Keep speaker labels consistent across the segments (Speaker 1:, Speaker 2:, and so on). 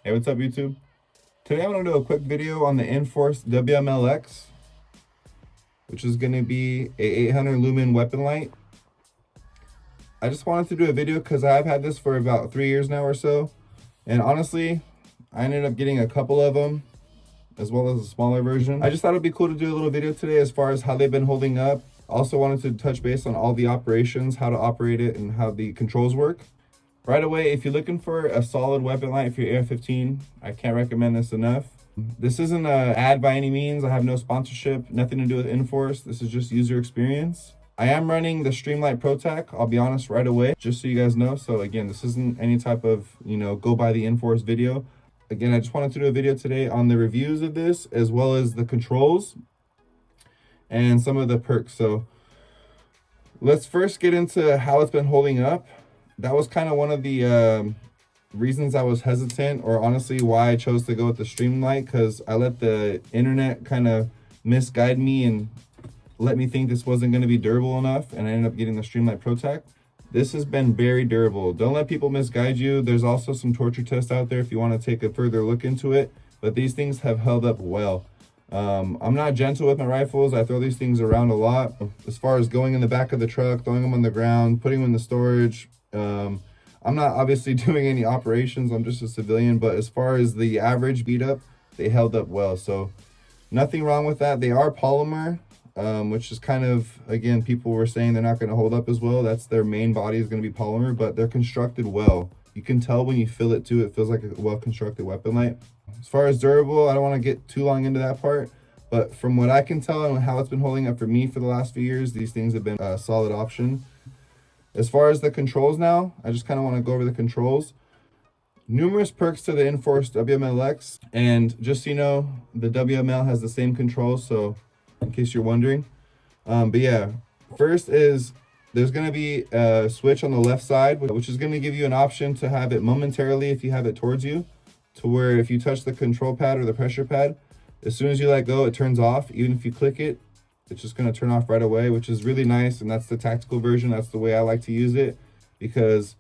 Speaker 1: Hey, what's up YouTube? Today I'm going to do a quick video on the Inforce WMLX, which is going to be a 800 lumen weapon light. I just wanted to do a video because I've had this for about 3 years now or so, and honestly I ended up getting a couple of them as well as a smaller version. I just thought it'd be cool to do a little video today as far as how they've been holding up. Also wanted to touch base on all the operations, how to operate it, and how the controls work. Right away, if you're looking for a solid weapon light for your AR-15, I can't recommend this enough. This isn't an ad by any means. I have no sponsorship, nothing to do with Inforce. This is just user experience. I am running the Streamlight Pro Tech, I'll be honest right away, just so you guys know. So again, this isn't any type of, go buy the Inforce video. Again, I just wanted to do a video today on the reviews of this, as well as the controls and some of the perks. So let's first get into how it's been holding up. That was kind of one of the reasons I was hesitant, or honestly why I chose to go with the Streamlight, because I let the internet kind of misguide me and let me think this wasn't going to be durable enough, and I ended up getting the Streamlight Pro Tech. This has been very durable. Don't let people misguide you. There's also some torture tests out there if you want to take a further look into it, but these things have held up well. I'm not gentle with my rifles. I throw these things around a lot. As far as going in the back of the truck, throwing them on the ground, putting them in the storage, I'm not obviously doing any operations. I'm just a civilian, but as far as the average beat up, they held up well. So nothing wrong with that. They are polymer, which is kind of, again, people were saying they're not going to hold up as well. That's their main body is going to be polymer, but they're constructed well. You can tell when you feel it too. It feels like a well-constructed weapon light. As far as durable, I don't want to get too long into that part, but from what I can tell and how it's been holding up for me for the last few years, these things have been a solid option. As far as the controls now, I just kind of want to go over the controls. Numerous perks to the Inforce WMLX, and just so you know, the WML has the same controls, so in case you're wondering. But yeah, first is there's going to be a switch on the left side, which is going to give you an option to have it momentarily if you have it towards you, to where if you touch the control pad or the pressure pad, as soon as you let go, it turns off. Even if you click it, it's just going to turn off right away, which is really nice. And that's the tactical version. That's the way I like to use it, because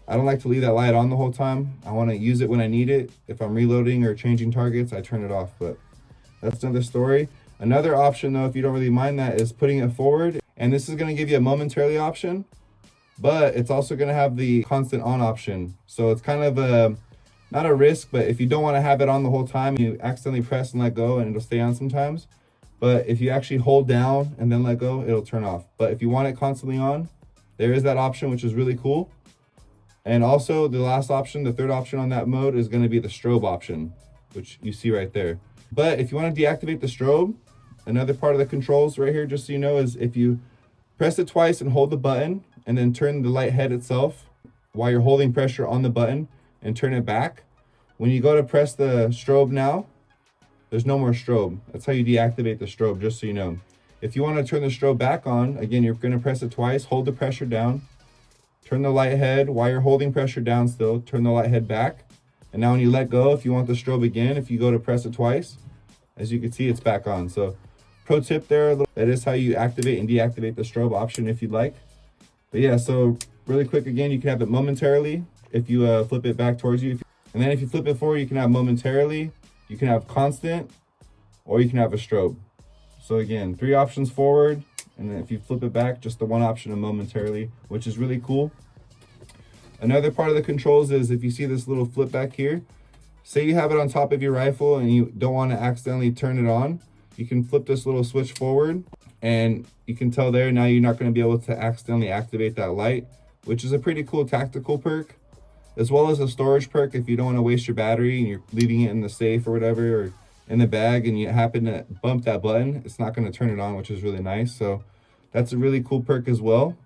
Speaker 1: I don't like to leave that light on the whole time. I want to use it when I need it. If I'm reloading or changing targets, I turn it off, but that's another story. Another option though, if you don't really mind that, is putting it forward. And this is going to give you a momentarily option, but it's also going to have the constant on option. So it's kind of a, not a risk, but if you don't want to have it on the whole time, you accidentally press and let go and it'll stay on sometimes. But if you actually hold down and then let go, it'll turn off. But if you want it constantly on, there is that option, which is really cool. And also the last option, the third option on that mode, is going to be the strobe option, which you see right there. But if you want to deactivate the strobe, another part of the controls right here, just so you know, is if you press it twice and hold the button and then turn the light head itself while you're holding pressure on the button and turn it back, when you go to press the strobe now, there's no more strobe. That's how you deactivate the strobe, just so you know. If you want to turn the strobe back on, again, you're going to press it twice, hold the pressure down, turn the light head while you're holding pressure down still, turn the light head back. And now when you let go, if you want the strobe again, if you go to press it twice, as you can see, it's back on. So pro tip there, that is how you activate and deactivate the strobe option if you'd like. But yeah, so really quick, again, you can have it momentarily if you flip it back towards you. And then if you flip it forward, you can have momentarily, you can have constant, or you can have a strobe. So again, 3 options forward, and then if you flip it back, just the one option of momentarily, which is really cool. Another part of the controls is if you see this little flip back here, say you have it on top of your rifle and you don't want to accidentally turn it on, you can flip this little switch forward, and you can tell there now you're not going to be able to accidentally activate that light, which is a pretty cool tactical perk, as well as a storage perk. If you don't want to waste your battery and you're leaving it in the safe or whatever, or in the bag, and you happen to bump that button, it's not going to turn it on, which is really nice. So that's a really cool perk as well.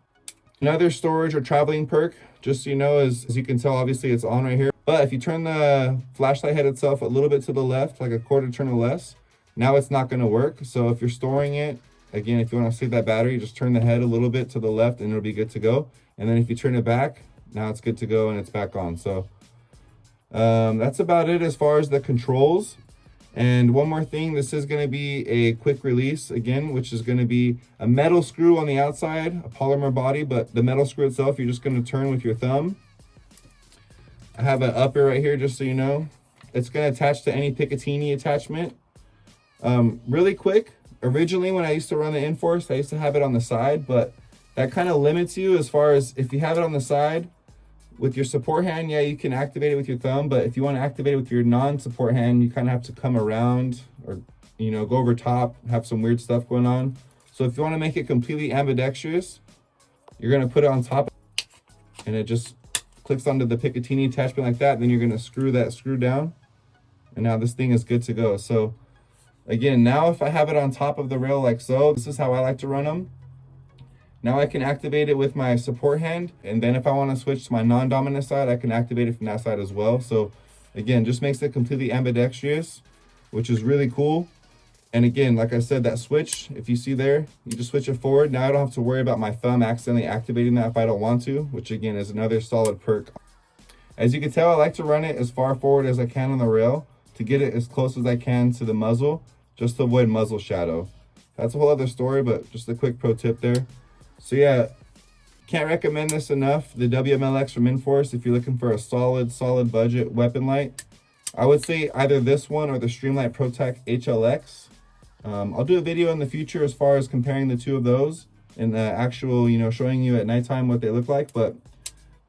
Speaker 1: Another storage or traveling perk, just so you know, is, as you can tell, obviously it's on right here, but if you turn the flashlight head itself a little bit to the left, like a quarter turn or less, now it's not going to work. So if you're storing it, again, if you want to save that battery, just turn the head a little bit to the left and it'll be good to go. And then if you turn it back, now it's good to go and it's back on. So that's about it as far as the controls. And one more thing, this is going to be a quick release again, which is going to be a metal screw on the outside, a polymer body, but the metal screw itself, you're just going to turn with your thumb. I have an upper right here, just so you know. It's going to attach to any Picatinny attachment. Really quick, originally when I used to run the Inforce, I used to have it on the side, but that kind of limits you as far as if you have it on the side with your support hand, yeah, you can activate it with your thumb, but if you want to activate it with your non-support hand, you kind of have to come around or, you know, go over top, have some weird stuff going on. So if you want to make it completely ambidextrous, you're going to put it on top and it just clicks onto the Picatinny attachment like that. Then you're going to screw that screw down. And now this thing is good to go. So again, now if I have it on top of the rail like so, this is how I like to run them. Now I can activate it with my support hand. And then if I want to switch to my non-dominant side, I can activate it from that side as well. So again, just makes it completely ambidextrous, which is really cool. And again, like I said, that switch, if you see there, you just switch it forward. Now I don't have to worry about my thumb accidentally activating that if I don't want to, which again is another solid perk. As you can tell, I like to run it as far forward as I can on the rail to get it as close as I can to the muzzle, just to avoid muzzle shadow. That's a whole other story, but just a quick pro tip there. So yeah, can't recommend this enough. The WMLX from Inforce, if you're looking for a solid budget weapon light. I would say either this one or the Streamlight ProTech HLX. I'll do a video in the future as far as comparing the two of those and actual, you know, showing you at nighttime what they look like. But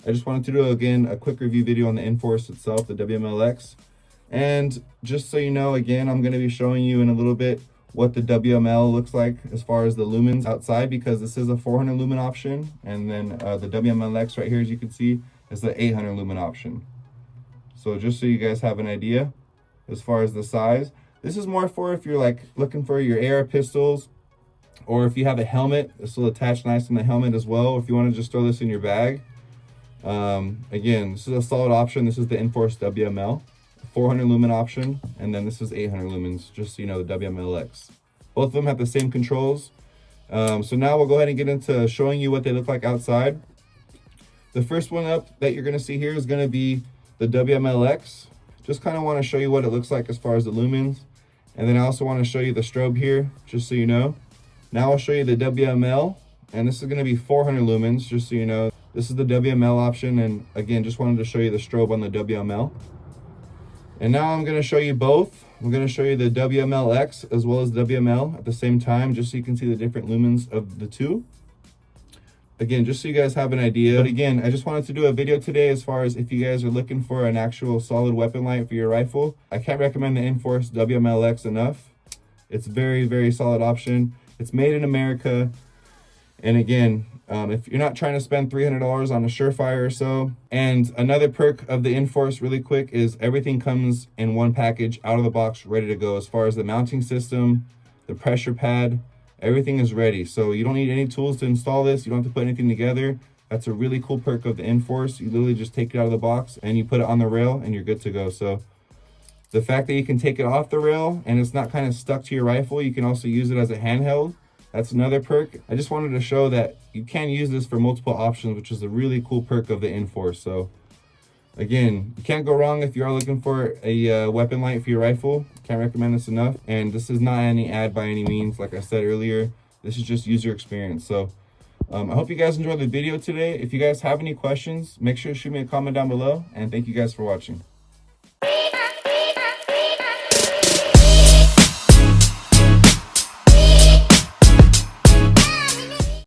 Speaker 1: I just wanted to do, again, a quick review video on the Inforce itself, the WMLX. And just so you know, again, I'm going to be showing you in a little bit what the WML looks like as far as the lumens outside, because this is a 400 lumen option. And then the WMLX right here, as you can see, is the 800 lumen option. So just so you guys have an idea as far as the size. This is more for if you're like looking for your AR pistols, or if you have a helmet, this will attach nice on the helmet as well. If you want to just throw this in your bag. Again, this is a solid option. This is the Inforce WML, 400 lumen option, and then this is 800 lumens, just so you know, the WMLX. Both of them have the same controls. So now we'll go ahead and get into showing you what they look like outside. The first one up that you're going to see here is going to be the WMLX. Just kind of want to show you what it looks like as far as the lumens. And then I also want to show you the strobe here, just so you know. Now I'll show you the WML, and this is going to be 400 lumens, just so you know. This is the WML option, and again, just wanted to show you the strobe on the WML. And now I'm going to show you both. I'm going to show you the WMLX as well as WML at the same time, just so you can see the different lumens of the two. Again, just so you guys have an idea. But again, I just wanted to do a video today as far as if you guys are looking for an actual solid weapon light for your rifle. I can't recommend the Inforce WMLX enough. It's very solid option. It's made in America. And again, if you're not trying to spend $300 on a Surefire or so. And another perk of the Inforce really quick is everything comes in one package out of the box, ready to go. As far as the mounting system, the pressure pad, everything is ready. So you don't need any tools to install this. You don't have to put anything together. That's a really cool perk of the Inforce. You literally just take it out of the box and you put it on the rail and you're good to go. So the fact that you can take it off the rail and it's not kind of stuck to your rifle, you can also use it as a handheld. That's another perk. I just wanted to show that you can use this for multiple options, which is a really cool perk of the Inforce. So again, you can't go wrong if you are looking for a weapon light for your rifle. Can't recommend this enough. And this is not any ad by any means. Like I said earlier, this is just user experience. So I hope you guys enjoyed the video today. If you guys have any questions, make sure to shoot me a comment down below. And thank you guys for watching.